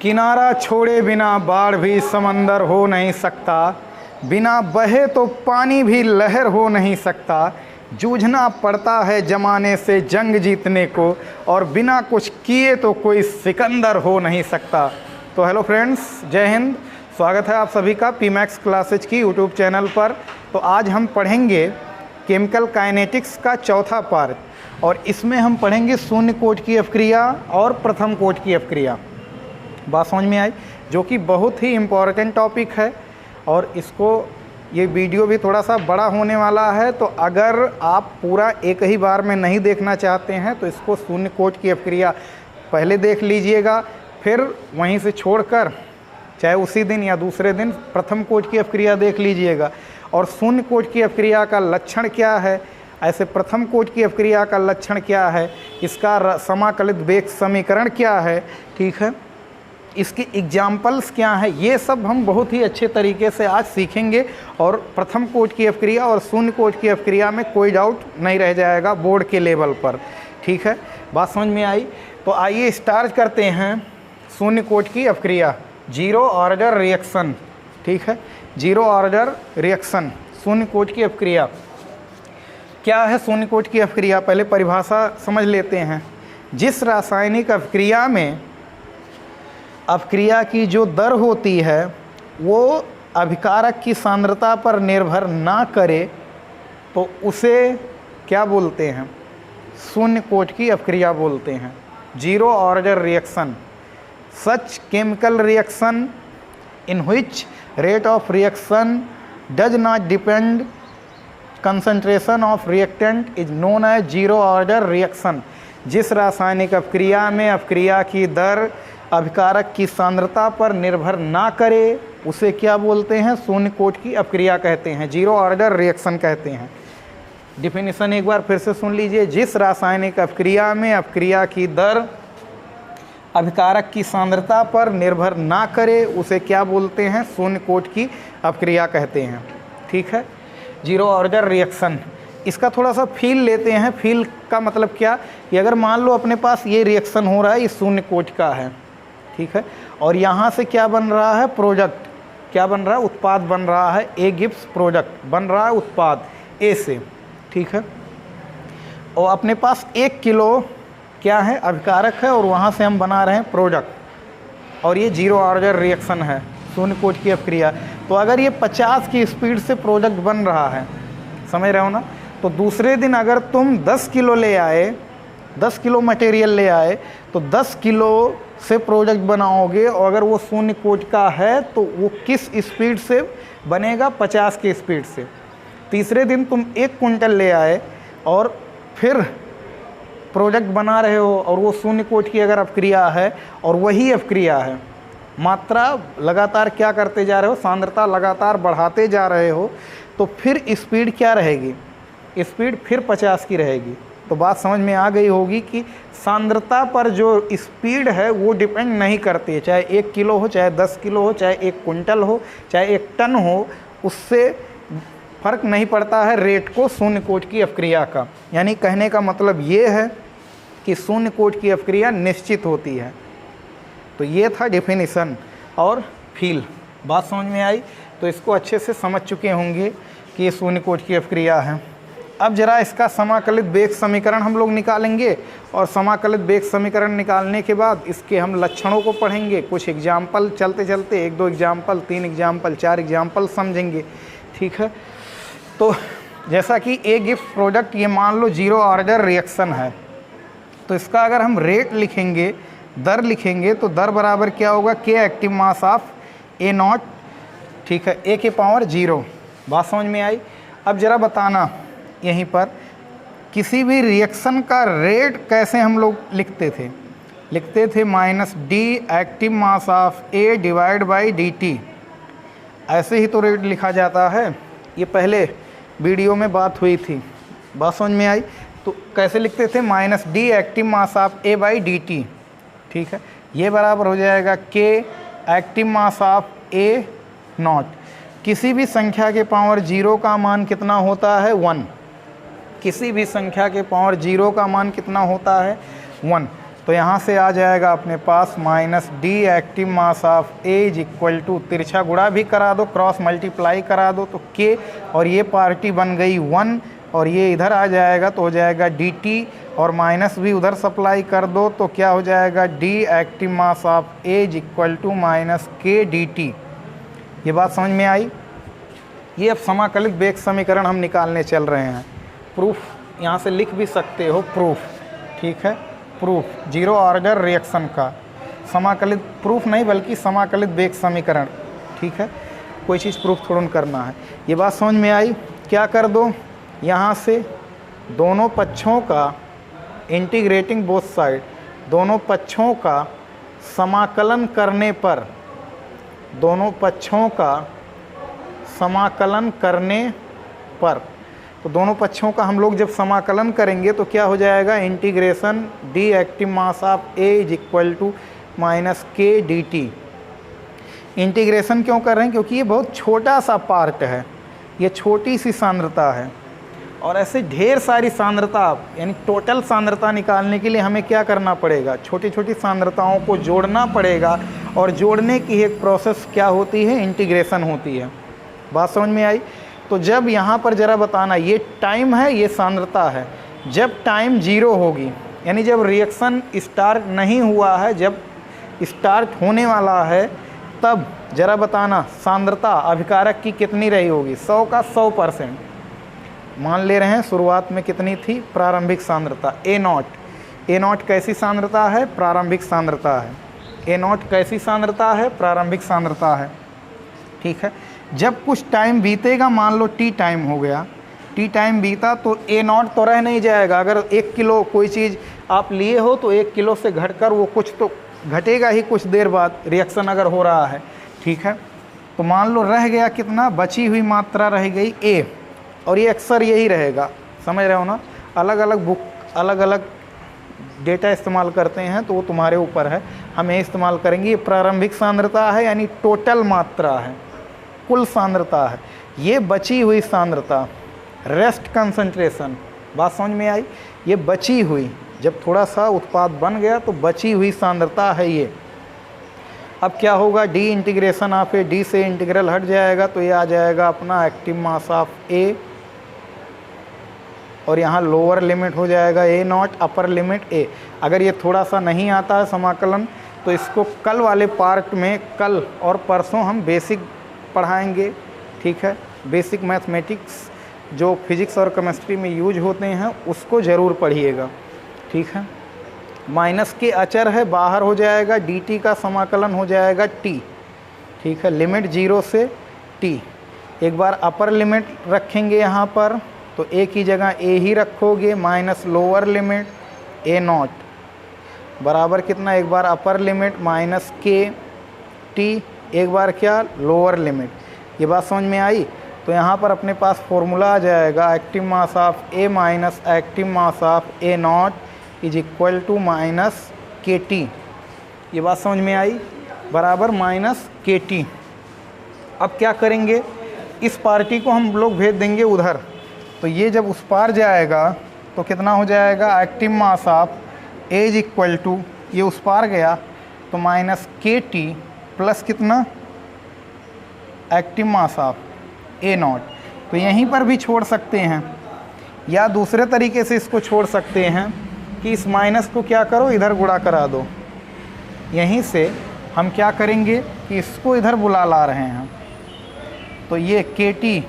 किनारा छोड़े बिना बाढ़ भी समंदर हो नहीं सकता, बिना बहे तो पानी भी लहर हो नहीं सकता। जूझना पड़ता है ज़माने से जंग जीतने को, और बिना कुछ किए तो कोई सिकंदर हो नहीं सकता। तो हेलो फ्रेंड्स, जय हिंद। स्वागत है आप सभी का पी मैक्स क्लासेज की यूट्यूब चैनल पर। तो आज हम पढ़ेंगे केमिकल काइनेटिक्स का चौथा पार्ट, और इसमें हम पढ़ेंगे शून्य कोट की अपक्रिया और प्रथम कोट की अपक्रिया। बात समझ में आई? जो कि बहुत ही इम्पॉर्टेंट टॉपिक है, और इसको ये वीडियो भी थोड़ा सा बड़ा होने वाला है। तो अगर आप पूरा एक ही बार में नहीं देखना चाहते हैं तो इसको शून्य कोट की अपक्रिया पहले देख लीजिएगा, फिर वहीं से छोड़कर चाहे उसी दिन या दूसरे दिन प्रथम कोट की अपक्रिया देख लीजिएगा। और शून्य कोट की अपक्रिया का लक्षण क्या है, ऐसे प्रथम कोट की अपक्रिया का लक्षण क्या है, इसका समाकलित वेग समीकरण क्या है, ठीक है, इसके एग्जाम्पल्स क्या हैं, ये सब हम बहुत ही अच्छे तरीके से आज सीखेंगे। और प्रथम कोट की अपक्रिया और शून्य कोट की अपक्रिया में कोई डाउट नहीं रह जाएगा बोर्ड के लेवल पर, ठीक है। बात समझ में आई? तो आइए स्टार्ट करते हैं शून्य कोट की अपक्रिया, जीरो ऑर्डर रिएक्शन, ठीक है। जीरो ऑर्डर रिएक्शन, शून्य कोट की अपक्रिया क्या है? शून्य कोट की अपक्रिया पहले परिभाषा समझ लेते हैं। जिस रासायनिक अपक्रिया में अपक्रिया की जो दर होती है वो अभिकारक की सांद्रता पर निर्भर ना करे तो उसे क्या बोलते हैं? शून्य कोट की अपक्रिया बोलते हैं, zero order reaction. Such chemical reaction in which rate of reaction does not depend concentration of reactant is known as zero order reaction. जिस रासायनिक अपक्रिया में अपक्रिया की दर अभिकारक की सांद्रता पर निर्भर ना करे उसे क्या बोलते हैं? शून्य कोट की अपक्रिया कहते हैं, जीरो ऑर्डर रिएक्शन कहते हैं। डिफिनीशन एक बार फिर से सुन लीजिए। जिस रासायनिक अपक्रिया में अपक्रिया की दर अभिकारक की सांद्रता पर निर्भर ना करे उसे क्या बोलते हैं? शून्य कोट की अपक्रिया कहते हैं, ठीक है। जीरो ऑर्डर रिएक्शन, इसका थोड़ा सा फील लेते हैं। फील का मतलब क्या कि अगर मान लो अपने पास ये रिएक्शन हो रहा है, ये शून्य कोट का है, ठीक है, और यहाँ से क्या बन रहा है? प्रोडक्ट। क्या बन रहा है? उत्पाद बन रहा है। ए गिव्स प्रोडक्ट, बन रहा है उत्पाद ए से, ठीक है। और अपने पास 1 किलो क्या है? अभिकारक है, और वहाँ से हम बना रहे हैं प्रोडक्ट, और ये जीरो ऑर्डर रिएक्शन है, शून्य कोट की अपक्रिया। तो अगर ये 50 की स्पीड से प्रोडक्ट बन रहा है, समझ रहे हो ना, तो दूसरे दिन अगर तुम 10 किलो ले आए, 10 किलो मटेरियल ले आए, तो 10 किलो से प्रोडक्ट बनाओगे, और अगर वो शून्य कोट का है तो वो किस स्पीड से बनेगा? 50 की स्पीड से। तीसरे दिन तुम 1 कुंटल ले आए और फिर प्रोडक्ट बना रहे हो, और वो शून्य कोट की अगर अपक्रिया है और वही अपक्रिया है, मात्रा लगातार क्या करते जा रहे हो? सांद्रता लगातार बढ़ाते जा रहे हो, तो फिर स्पीड क्या रहेगी? स्पीड फिर 50 की रहेगी। तो बात समझ में आ गई होगी कि सांद्रता पर जो स्पीड है वो डिपेंड नहीं करती है, चाहे 1 किलो हो, चाहे 10 किलो हो, चाहे 1 कुंटल हो, चाहे 1 टन हो, उससे फ़र्क नहीं पड़ता है रेट को शून्य कोट की अपक्रिया का। यानी कहने का मतलब ये है कि शून्य कोट की अपक्रिया निश्चित होती है। तो ये था डेफिनेशन और फील। बात समझ में आई? तो इसको अच्छे से समझ चुके होंगे कि ये शून्य कोट की अपक्रिया है। अब जरा इसका समाकलित वेग समीकरण हम लोग निकालेंगे, और समाकलित वेग समीकरण निकालने के बाद इसके हम लक्षणों को पढ़ेंगे। कुछ एग्जाम्पल चलते चलते 1-2 एग्जाम्पल, 3 एग्जाम्पल, 4 एग्जाम्पल समझेंगे, ठीक है। तो जैसा कि ए गिव्स प्रोडक्ट, ये मान लो जीरो ऑर्डर रिएक्शन है, तो इसका अगर हम रेट लिखेंगे, दर लिखेंगे, तो दर बराबर क्या होगा? के active mass of A not, ठीक है, ए के पावर 0। बात समझ में आई? अब जरा बताना यहीं पर किसी भी रिएक्शन का रेट कैसे हम लोग लिखते थे? लिखते थे -d active mass of A divide by dt। ऐसे ही तो रेट लिखा जाता है, ये पहले वीडियो में बात हुई थी। बात समझ में आई? तो कैसे लिखते थे? -d active mass of A by dt, ठीक है। ये बराबर हो जाएगा k active mass of A not. किसी भी संख्या के पावर 0 का मान कितना होता है? 1। किसी भी संख्या के पावर 0 का मान कितना होता है? 1। तो यहाँ से आ जाएगा अपने पास minus D active mass of A is equal to, तिरछा गुणा भी करा दो, क्रॉस मल्टीप्लाई करा दो तो के, और ये पार्टी बन गई 1 और ये इधर आ जाएगा तो हो जाएगा डी टी, और माइनस भी उधर सप्लाई कर दो तो क्या हो जाएगा D active mass of A is equal to minus K D T. ये बात समझ में आई। ये अब समाकलित वेग समीकरण हम निकालने चल रहे हैं। प्रूफ यहाँ से लिख भी सकते हो, प्रूफ, ठीक है, प्रूफ जीरो ऑर्डर रिएक्शन का समाकलित, प्रूफ नहीं बल्कि समाकलित वेग समीकरण, ठीक है, कोई चीज़ प्रूफ थोड़ा करना है। ये बात समझ में आई। क्या कर दो, यहाँ से दोनों पक्षों का इंटीग्रेटिंग बोथ साइड, दोनों पक्षों का समाकलन करने पर, दोनों पक्षों का समाकलन करने पर, तो दोनों पक्षों का हम लोग जब समाकलन करेंगे तो क्या हो जाएगा, integration D active mass of A is equal to minus K D T. Integration क्यों कर रहे हैं, क्योंकि ये बहुत छोटा सा पार्ट है, ये छोटी सी सांद्रता है, और ऐसे ढेर सारी सांद्रता, यानी टोटल सांद्रता निकालने के लिए हमें क्या करना पड़ेगा, छोटी छोटी सांद्रताओं को जोड़ना पड़ेगा, और जोड़ने की एक प्रोसेस क्या होती है, इंटीग्रेशन होती है। बात समझ में आई। तो जब यहाँ पर ज़रा बताना, ये टाइम है, ये सांद्रता है, जब टाइम 0 होगी, यानी जब रिएक्शन स्टार्ट नहीं हुआ है, जब स्टार्ट होने वाला है, तब ज़रा बताना सांद्रता अभिकारक की कितनी रही होगी, 100 का 100%। मान ले रहे हैं शुरुआत में कितनी थी, प्रारंभिक सांद्रता ए नॉट। ए नॉट कैसी सांद्रता है, प्रारंभिक सांद्रता है। ए नॉट कैसी सांद्रता है, प्रारंभिक सांद्रता है, ठीक है। जब कुछ टाइम बीतेगा, मान लो टी टाइम हो गया, टी टाइम बीता तो ए नॉट तो रह नहीं जाएगा। अगर 1 किलो कोई चीज़ आप लिए हो तो 1 किलो से घटकर वो कुछ तो घटेगा ही कुछ देर बाद, रिएक्शन अगर हो रहा है, ठीक है। तो मान लो रह गया कितना, बची हुई मात्रा रह गई ए, और ये अक्सर यही रहेगा, समझ रहे हो ना। अलग अलग बुक अलग अलग डेटा इस्तेमाल करते हैं तो वो तुम्हारे ऊपर है, हमें इस्तेमाल करेंगे। ये प्रारंभिक सांद्रता है, यानी टोटल मात्रा है, कुल सांद्रता है। ये बची हुई सांद्रता, रेस्ट कंसंट्रेशन, बात समझ में आई। ये बची हुई, जब थोड़ा सा उत्पाद बन गया तो बची हुई सांद्रता है ये। अब क्या होगा, D integration of A, D से इंटीग्रल हट जाएगा तो ये आ जाएगा अपना एक्टिव मास ऑफ ए, और यहाँ लोअर लिमिट हो जाएगा ए नॉट, अपर लिमिट ए। अगर ये थोड़ा सा नहीं आता है समाकलन तो इसको कल वाले पार्ट में, कल और परसों हम बेसिक पढ़ाएंगे, ठीक है। बेसिक मैथमेटिक्स जो फिजिक्स और केमिस्ट्री में यूज होते हैं उसको ज़रूर पढ़िएगा, ठीक है। माइनस के अचर है, बाहर हो जाएगा, डी टी का समाकलन हो जाएगा टी, ठीक है, लिमिट 0 से टी। एक बार अपर लिमिट रखेंगे यहाँ पर तो ए की जगह ए ही रखोगे, minus lower limit A not बराबर कितना, एक बार upper limit minus K T, एक बार क्या, लोअर लिमिट। ये बात समझ में आई। तो यहाँ पर अपने पास फॉर्मूला आ जाएगा, active mass of A minus active mass of A naught is equal to minus K T. ये बात समझ में आई, बराबर माइनस के टी। अब क्या करेंगे, इस पार्टी को हम लोग भेज देंगे उधर, तो ये जब उस पार जाएगा तो कितना हो जाएगा, active mass of A is equal to, ये उस पार गया तो माइनस के टी प्लस कितना, active mass of A naught. तो यहीं पर भी छोड़ सकते हैं, या दूसरे तरीके से इसको छोड़ सकते हैं कि इस माइनस को क्या करो, इधर गुणा करा दो। यहीं से हम क्या करेंगे कि इसको इधर बुला ला रहे हैं, तो ये के टी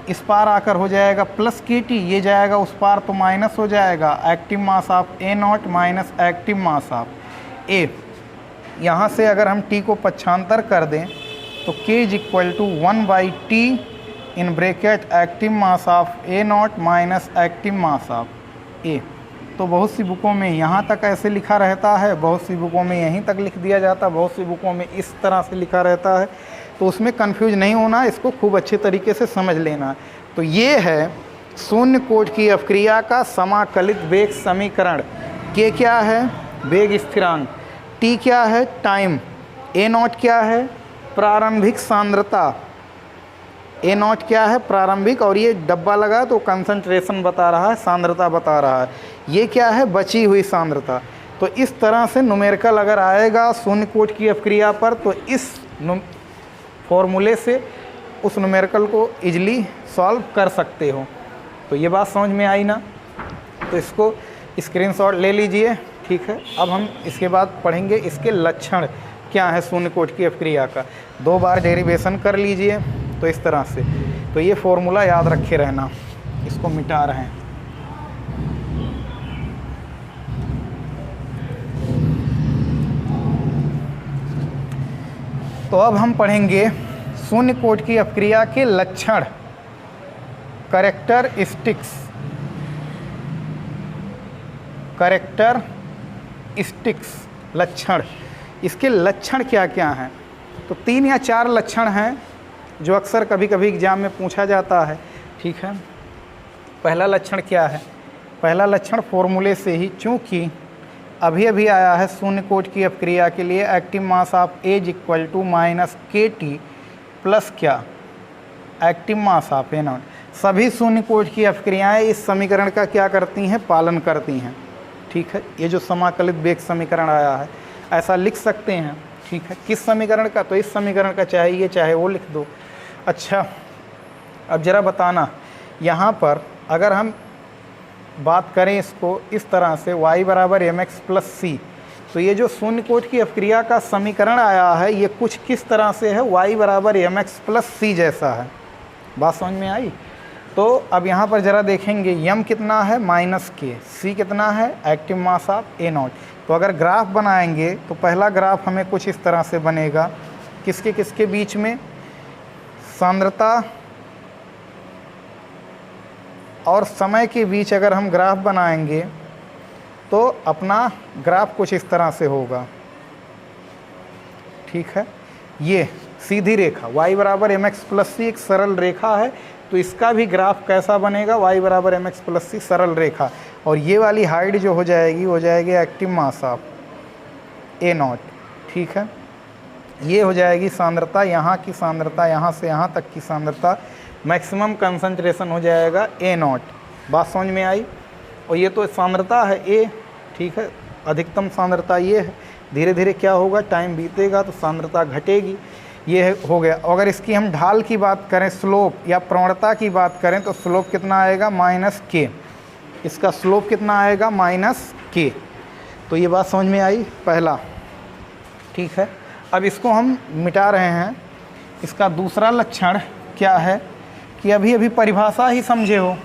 इस पार आकर हो जाएगा प्लस के टी, ये जाएगा उस पार तो माइनस हो जाएगा, active mass of A not minus active mass of A. यहाँ से अगर हम टी को पक्षांतर कर दें तो K is equal to 1/t in bracket active mass of A not minus active mass of A. तो बहुत सी बुकों में यहाँ तक ऐसे लिखा रहता है, बहुत सी बुकों में यहीं तक लिख दिया जाता है, बहुत सी बुकों में इस तरह से लिखा रहता है। तो उसमें कंफ्यूज नहीं होना, इसको खूब अच्छे तरीके से समझ लेना। तो ये है शून्य कोट की अपक्रिया का समाकलित वेग समीकरण। के क्या है, वेग स्थिरांक, टी क्या है, टाइम, ए नॉट क्या है, प्रारंभिक सांद्रता, ए नॉट क्या है, प्रारंभिक, और ये डब्बा लगा तो कंसंट्रेशन बता रहा है, सांद्रता बता रहा है। ये क्या है, बची हुई सांद्रता। तो इस तरह से न्यूमेरिकल अगर आएगा शून्य कोट की अपक्रिया पर, तो इस फॉर्मूले से उस न्यूमेरिकल को इजीली सॉल्व कर सकते हो। तो ये बात समझ में आई ना? तो इसको स्क्रीनशॉट ले लीजिए, ठीक है। अब हम इसके बाद पढ़ेंगे इसके लक्षण क्या है शून्य कोट की अपक्रिया का। 2 बार डेरिवेशन कर लीजिए। तो इस तरह से, तो ये फॉर्मूला याद रखे रहना। इसको मिटा रहे हैं। तो अब हम पढ़ेंगे शून्य कोट की अपक्रिया के लक्षण, कैरेक्टरिस्टिक्स। लक्षण, इसके लक्षण क्या क्या हैं? तो 3 या 4 लक्षण हैं जो अक्सर कभी कभी एग्जाम में पूछा जाता है, ठीक है। पहला लक्षण क्या है? पहला लक्षण फॉर्मूले से ही, चूँकि अभी अभी आया है शून्य कोट की अपक्रिया के लिए active mass of A equal to minus K T plus क्या, active mass of A naught. सभी शून्य कोट की अपक्रियाएँ इस समीकरण का क्या करती हैं? पालन करती हैं, ठीक है। ये जो समाकलित वेग समीकरण आया है ऐसा लिख सकते हैं, ठीक है। किस समीकरण का? तो इस समीकरण का, चाहे ये चाहे वो लिख दो। अच्छा, अब ज़रा बताना, यहाँ पर अगर हम बात करें इसको इस तरह से y बराबर एम एक्स प्लस सी, तो ये जो शून्य कोट की अपक्रिया का समीकरण आया है ये कुछ किस तरह से है? y बराबर एम एक्स प्लस सी जैसा है। बात समझ में आई? तो अब यहाँ पर ज़रा देखेंगे, m कितना है? माइनस के, c कितना है? Active mass of A naught. तो अगर ग्राफ बनाएंगे तो पहला ग्राफ हमें कुछ इस तरह से बनेगा, किसके किसके बीच में? सांद्रता और समय के बीच अगर हम ग्राफ बनाएंगे तो अपना ग्राफ कुछ इस तरह से होगा, ठीक है। ये सीधी रेखा y बराबर एम एक्स प्लस सी एक सरल रेखा है, तो इसका भी ग्राफ कैसा बनेगा? y बराबर एम एक्स प्लस सी सरल रेखा, और ये वाली हाइट जो हो जाएगी active mass of A not, ठीक है। ये हो जाएगी सांद्रता, यहाँ की सांद्रता, यहाँ से यहाँ तक की सांद्रता, मैक्सिमम कंसंट्रेशन हो जाएगा ए नॉट। बात समझ में आई? और ये तो सांद्रता है ए, ठीक है, अधिकतम सांद्रता ये है। धीरे धीरे क्या होगा? टाइम बीतेगा तो सांद्रता घटेगी, ये हो गया। अगर इसकी हम ढाल की बात करें, स्लोप या प्रवणता की बात करें, तो स्लोप कितना आएगा? माइनस के। इसका स्लोप कितना आएगा? माइनस के। तो ये बात समझ में आई पहला, ठीक है। अब इसको हम मिटा रहे हैं। इसका दूसरा लक्षण क्या है कि अभी अभी परिभाषा ही समझे हो।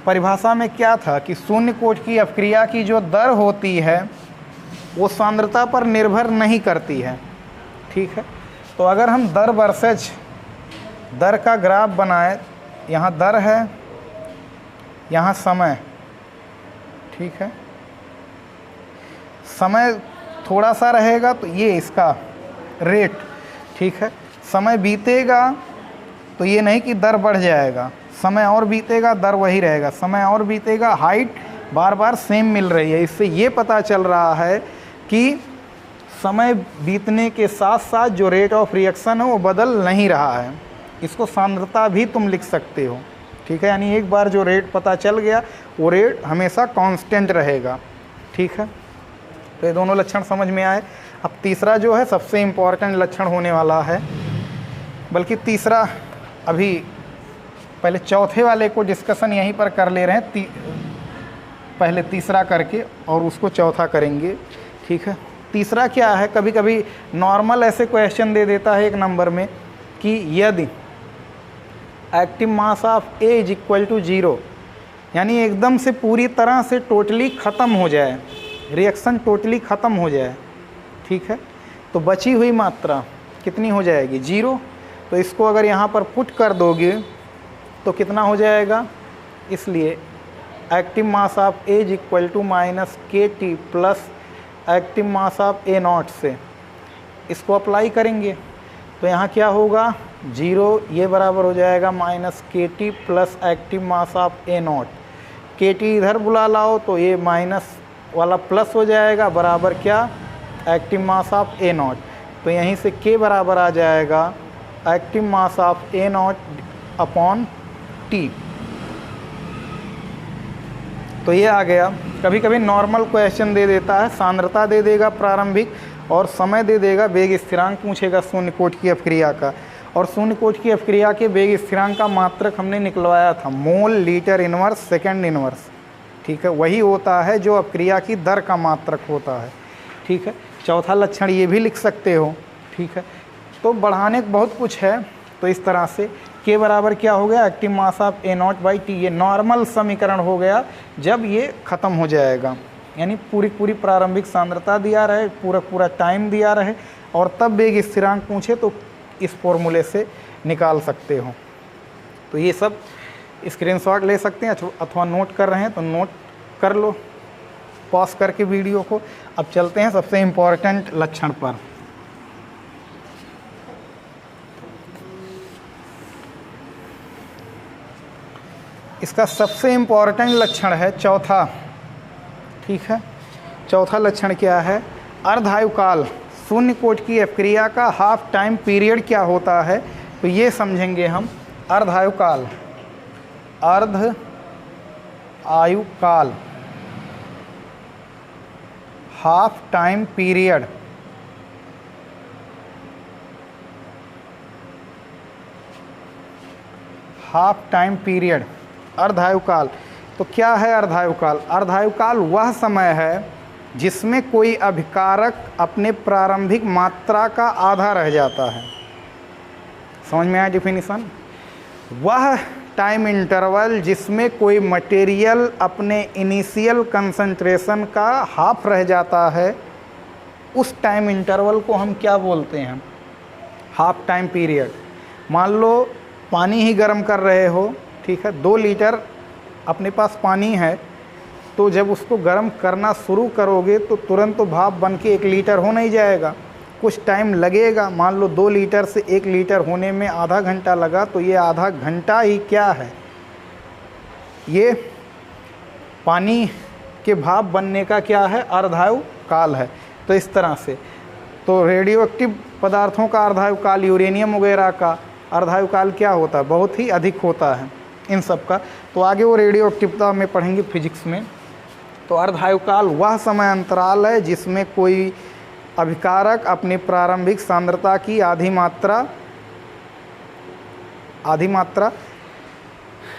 परिभाषा में क्या था कि शून्य कोट की अपक्रिया की जो दर होती है वो सांद्रता पर निर्भर नहीं करती है, ठीक है। तो अगर हम दर वर्सेज दर का ग्राफ बनाए, यहाँ दर है, यहाँ समय, ठीक है। समय थोड़ा सा रहेगा तो ये इसका रेट, ठीक है। समय बीतेगा तो ये नहीं कि दर बढ़ जाएगा, समय और बीतेगा दर वही रहेगा, समय और बीतेगा हाइट बार बार सेम मिल रही है। इससे ये पता चल रहा है कि समय बीतने के साथ साथ जो रेट ऑफ रिएक्शन है वो बदल नहीं रहा है। इसको सांद्रता भी तुम लिख सकते हो, ठीक है। यानी एक बार जो रेट पता चल गया वो रेट हमेशा कांस्टेंट रहेगा, ठीक है। तो ये दोनों लक्षण समझ में आए। अब तीसरा जो है सबसे इम्पॉर्टेंट लक्षण होने वाला है, बल्कि तीसरा अभी पहले चौथे वाले को डिस्कशन यहीं पर कर ले रहे हैं, पहले तीसरा करके और उसको चौथा करेंगे, ठीक है। तीसरा क्या है? कभी कभी नॉर्मल ऐसे क्वेश्चन दे देता है एक नंबर में कि यदि active mass of A is equal to 0, यानी एकदम से पूरी तरह से टोटली ख़त्म हो जाए, रिएक्शन टोटली ख़त्म हो जाए, ठीक है, तो बची हुई मात्रा कितनी हो जाएगी? 0। तो इसको अगर यहाँ पर पुट कर दोगे तो कितना हो जाएगा? इसलिए active mass of A is equal to minus K T plus active mass of A not से इसको अप्लाई करेंगे तो यहाँ क्या होगा? 0, ये बराबर हो जाएगा minus K T plus active mass of A not. के टी इधर बुला लाओ तो ये माइनस वाला प्लस हो जाएगा, बराबर क्या? Active mass of A naught. तो यहीं से के बराबर आ जाएगा active mass of A not upon T, तो ये आ गया। कभी कभी नॉर्मल क्वेश्चन दे देता है, सांद्रता दे देगा प्रारंभिक और समय दे देगा, वेग स्थिरांक पूछेगा शून्य कोटि की अपक्रिया का। और शून्य कोटि की अपक्रिया के वेग स्थिरांक का मात्रक हमने निकलवाया था, mole litre inverse second inverse. ठीक है, वही होता है जो अपक्रिया की दर का मात्रक होता है। ठीक है, चौथा लक्षण ये भी लिख सकते हो। ठीक है, तो बढ़ाने को बहुत कुछ है। तो इस तरह से के बराबर क्या हो गया, एक्टिव मास ऑफ A0/T। ये नॉर्मल समीकरण हो गया जब ये ख़त्म हो जाएगा, यानी पूरी प्रारंभिक सांद्रता दिया रहे, पूरा टाइम दिया रहे और तब वेग स्थिरांक पूछे तो इस फॉर्मूले से निकाल सकते हो। तो ये सब स्क्रीनशॉट ले सकते हैं अथवा नोट कर रहे हैं तो नोट कर लो पॉज करके वीडियो को। अब चलते हैं सबसे इम्पोर्टेंट लक्षण पर। इसका सबसे इम्पोर्टेंट लक्षण है चौथा। ठीक है, चौथा लक्षण क्या है, अर्धायुकाल। शून्य कोटि की अपक्रिया का हाफ टाइम पीरियड क्या होता है, तो ये समझेंगे हम। अर्धायुकाल, अर्ध आयुकाल, half time period. Half time period, अर्धायुकाल। तो क्या है अर्धायुकाल? अर्धायुकाल वह समय है जिसमें कोई अभिकारक अपने प्रारंभिक मात्रा का आधा रह जाता है। समझ में आया डिफिनीशन? वह टाइम इंटरवल जिसमें कोई मटेरियल अपने इनिशियल कंसंट्रेशन का हाफ रह जाता है, उस टाइम इंटरवल को हम क्या बोलते हैं? Half time period. मान लो पानी ही गर्म कर रहे हो, ठीक है, 2 लीटर अपने पास पानी है, तो जब उसको गर्म करना शुरू करोगे तो तुरंत तो भाप बन के 1 लीटर हो नहीं जाएगा, कुछ टाइम लगेगा। मान लो 2 लीटर से 1 लीटर होने में आधा घंटा लगा, तो ये आधा घंटा ही क्या है, ये पानी के भाप बनने का क्या है, अर्धायुकाल है। तो इस तरह से तो रेडियो एक्टिव पदार्थों का अर्धायुकाल, यूरेनियम वगैरह का अर्धायुकाल क्या होता है, बहुत ही अधिक होता है इन सब का। तो आगे वो रेडियो एक्टिविटी में पढ़ेंगे फिजिक्स में। तो अर्धायुकाल वह समय अंतराल है जिसमें कोई अभिकारक अपनी प्रारंभिक सांद्रता की आधी मात्रा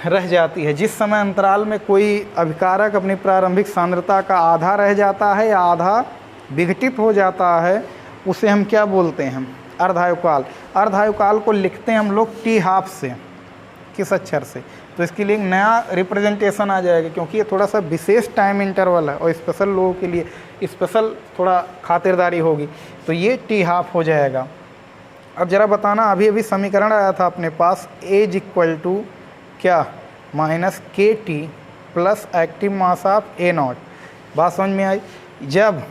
रह जाती है। जिस समय अंतराल में कोई अभिकारक अपनी प्रारंभिक सांद्रता का आधा रह जाता है या आधा विघटित हो जाता है, उसे हम क्या बोलते हैं, अर्धायुकाल। अर्धायुकाल को लिखते हैं हम लोग T हाफ से, किस अक्षर से, तो इसके लिए एक नया रिप्रेजेंटेशन आ जाएगा, क्योंकि ये थोड़ा सा विशेष टाइम इंटरवल है और स्पेशल लोगों के लिए स्पेशल थोड़ा खातिरदारी होगी, तो ये T हाफ हो जाएगा। अब ज़रा बताना, अभी अभी समीकरण आया था अपने पास, एज इक्वल टू क्या, minus KT plus active mass of A0। बात समझ में आई? जब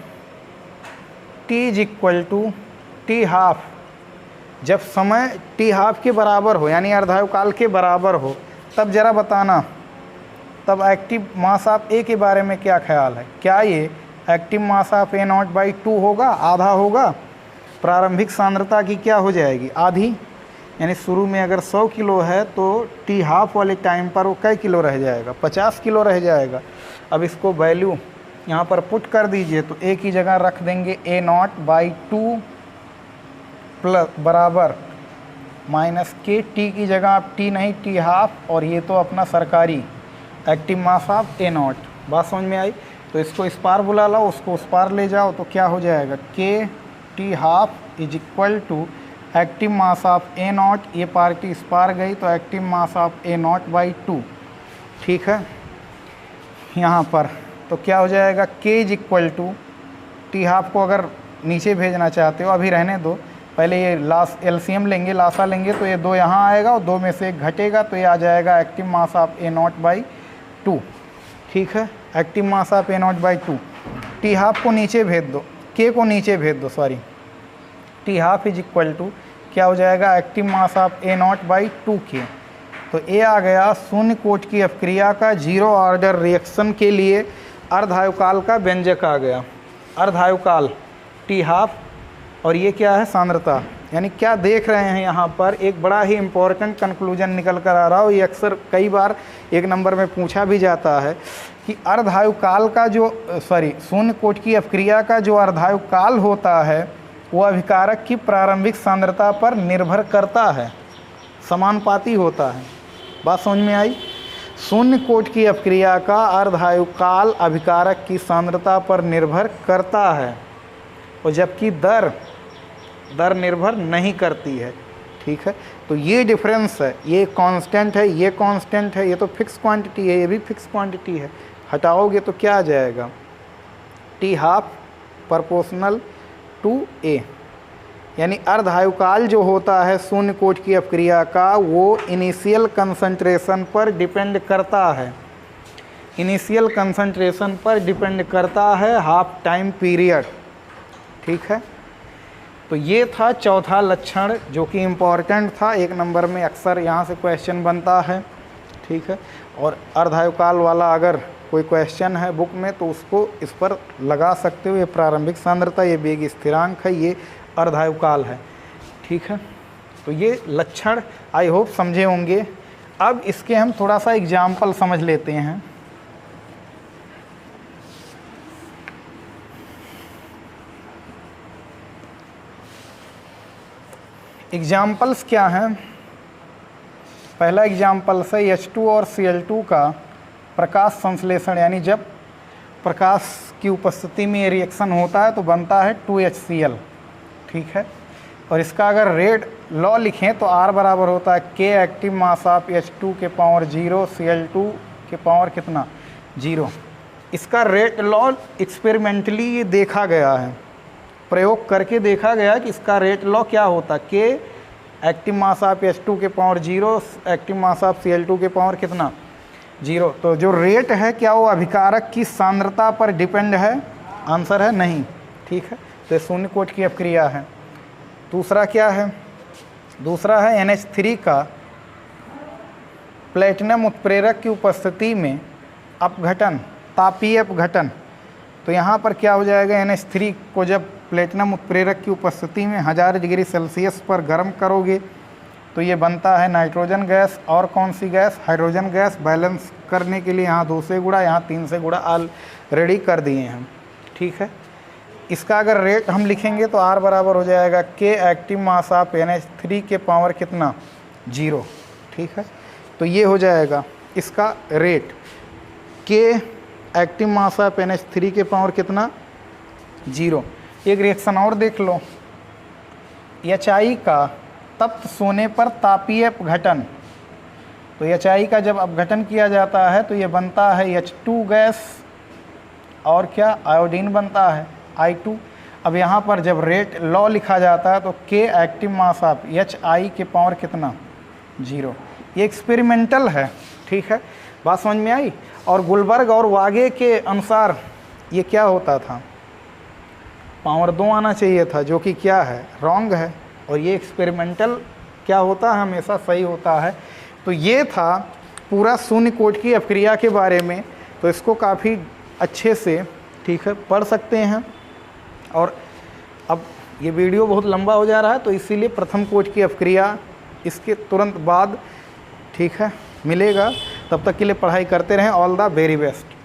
T is equal to T half, जब समय T हाफ के बराबर हो यानी अर्धायुकाल के बराबर हो, तब ज़रा बताना, तब एक्टिव मास ऑफ A के बारे में क्या ख्याल है? क्या ये एक्टिव मास ऑफ A0/2 होगा, आधा होगा? प्रारंभिक सांद्रता की क्या हो जाएगी, आधी। यानी शुरू में अगर 100 किलो है तो T हाफ वाले टाइम पर वो कै किलो रह जाएगा, 50 किलो रह जाएगा। अब इसको वैल्यू यहाँ पर पुट कर दीजिए, तो A की जगह रख देंगे A0/2 प्लस बराबर माइनस KT की जगह आप T नहीं T हाफ, और ये तो अपना सरकारी एक्टिव मास ऑफ A0। बात समझ में आई? तो इसको इस पार बुला लो, उसको उस पार ले जाओ, तो क्या हो जाएगा, KT half is equal to active mass of A0, ये पार्टी इस पार गई तो एक्टिव मास ऑफ A0/2। ठीक है, यहाँ पर तो क्या हो जाएगा, K is equal to T half को अगर नीचे भेजना चाहते हो, अभी रहने दो, पहले ये लास LCM लेंगे, लासा लेंगे, तो ये 2 यहाँ आएगा और 2 में से 1 घटेगा, तो ये आ जाएगा एक्टिव मास ऑफ A0/2। ठीक है, active mass of A0/2। T half को नीचे भेज दो, K को नीचे भेज दो, sorry, T half is equal to क्या हो जाएगा, active mass of A0/2 K। तो ये आ गया शून्य कोटि की अपक्रिया का 0 ऑर्डर रिएक्शन के लिए अर्धायुकाल का व्यंजक आ गया। अर्धायुकाल T हाफ और ये क्या है, सांद्रता। यानी क्या देख रहे हैं यहाँ पर, एक बड़ा ही इम्पोर्टेंट कंक्लूजन निकल कर आ रहा हो। ये अक्सर कई बार 1 नंबर में पूछा भी जाता है कि अर्धायु काल का जो शून्य कोटि की अपक्रिया का जो अर्धायु काल होता है वो अभिकारक की प्रारंभिक सांद्रता पर निर्भर करता है, समानुपाती होता है। बात समझ में आई? शून्य कोटि की अपक्रिया का अर्धायु काल अभिकारक की सांद्रता पर निर्भर करता है, और जबकि दर निर्भर नहीं करती है। ठीक है, तो ये डिफरेंस है, ये कांस्टेंट है, ये कांस्टेंट है, ये तो फिक्स क्वांटिटी है, ये भी फिक्स क्वांटिटी है। हटाओगे तो क्या आ जाएगा? टी हाफ प्रोपोर्शनल टू ए, यानी अर्धायुकाल जो होता है शून्य कोटि की अपक्रिया का वो इनिशियल कंसंट्रेशन पर डिपेंड करता है, इनिशियल कंसंट्रेशन पर डिपेंड करता है हाफ टाइम पीरियड। ठीक है, तो ये था चौथा लक्षण जो कि इम्पॉर्टेंट था, 1 नंबर में अक्सर यहाँ से क्वेश्चन बनता है। ठीक है, और अर्धायुकाल वाला अगर कोई क्वेश्चन है बुक में तो उसको इस पर लगा सकते हो। ये प्रारंभिक सांद्रता, ये वेग स्थिरांक है, ये अर्धायुकाल है। ठीक है, तो ये लक्षण आई होप समझे होंगे। अब इसके हम थोड़ा सा एग्जाम्पल समझ लेते हैं। एग्जाम्पल्स क्या हैं? पहला एग्जाम्पल है H2 और Cl2 का प्रकाश संश्लेषण, यानी जब प्रकाश की उपस्थिति में ये रिएक्शन होता है तो बनता है 2HCl। ठीक है, और इसका अगर रेट लॉ लिखें तो R बराबर होता है K active mass of H2 के पावर 0 Cl2 के पावर कितना 0। इसका रेट लॉ एक्सपेरिमेंटली ये देखा गया है, प्रयोग करके देखा गया कि इसका रेट लॉ क्या होता है, K active mass of H2 के power 0 active mass of Cl2 के पावर कितना 0। तो जो रेट है क्या वो अभिकारक की सांद्रता पर डिपेंड है? आंसर है नहीं। ठीक है, तो शून्य कोटि की अपक्रिया है। दूसरा क्या है? दूसरा है NH3 का प्लेटिनम उत्प्रेरक की उपस्थिति में अपघटन, तापीय अपघटन। तो यहाँ पर क्या हो जाएगा, NH3 को जब प्लेटिनम उत्प्रेरक की उपस्थिति में 1000 डिग्री सेल्सियस पर गर्म करोगे तो ये बनता है नाइट्रोजन गैस, और कौन सी गैस? Hydrogen gas. बैलेंस करने के लिए यहाँ 2 से गुणा, यहाँ 3 से गुणा ऑलरेडी कर दिए हैं। ठीक है, इसका अगर रेट हम लिखेंगे तो R बराबर हो जाएगा K active mass of NH3 के पावर कितना 0। ठीक है, तो ये हो जाएगा इसका rate K active mass of NH3 के पावर कितना 0। एक रिएक्शन और देख लो, HI का तप्त सोने पर तापीय अपघटन। तो HI का जब अपघटन किया जाता है तो ये बनता है H2 गैस, और क्या आयोडीन बनता है I2। अब यहाँ पर जब रेट लॉ लिखा जाता है तो K active mass of HI के पावर कितना 0। ये एक्सपेरिमेंटल है। ठीक है, बात समझ में आई? और गुलबर्ग और वागे के अनुसार ये क्या होता था, पावर 2 आना चाहिए था, जो कि क्या है, रॉन्ग है। और ये एक्सपेरिमेंटल क्या होता है, हमेशा सही होता है। तो ये था पूरा शून्य कोटि की अपक्रिया के बारे में। तो इसको काफ़ी अच्छे से ठीक है पढ़ सकते हैं। और अब ये वीडियो बहुत लंबा हो जा रहा है तो इसीलिए प्रथम कोटि की अपक्रिया इसके तुरंत बाद ठीक है मिलेगा। तब तक के लिए पढ़ाई करते रहें। All the very best.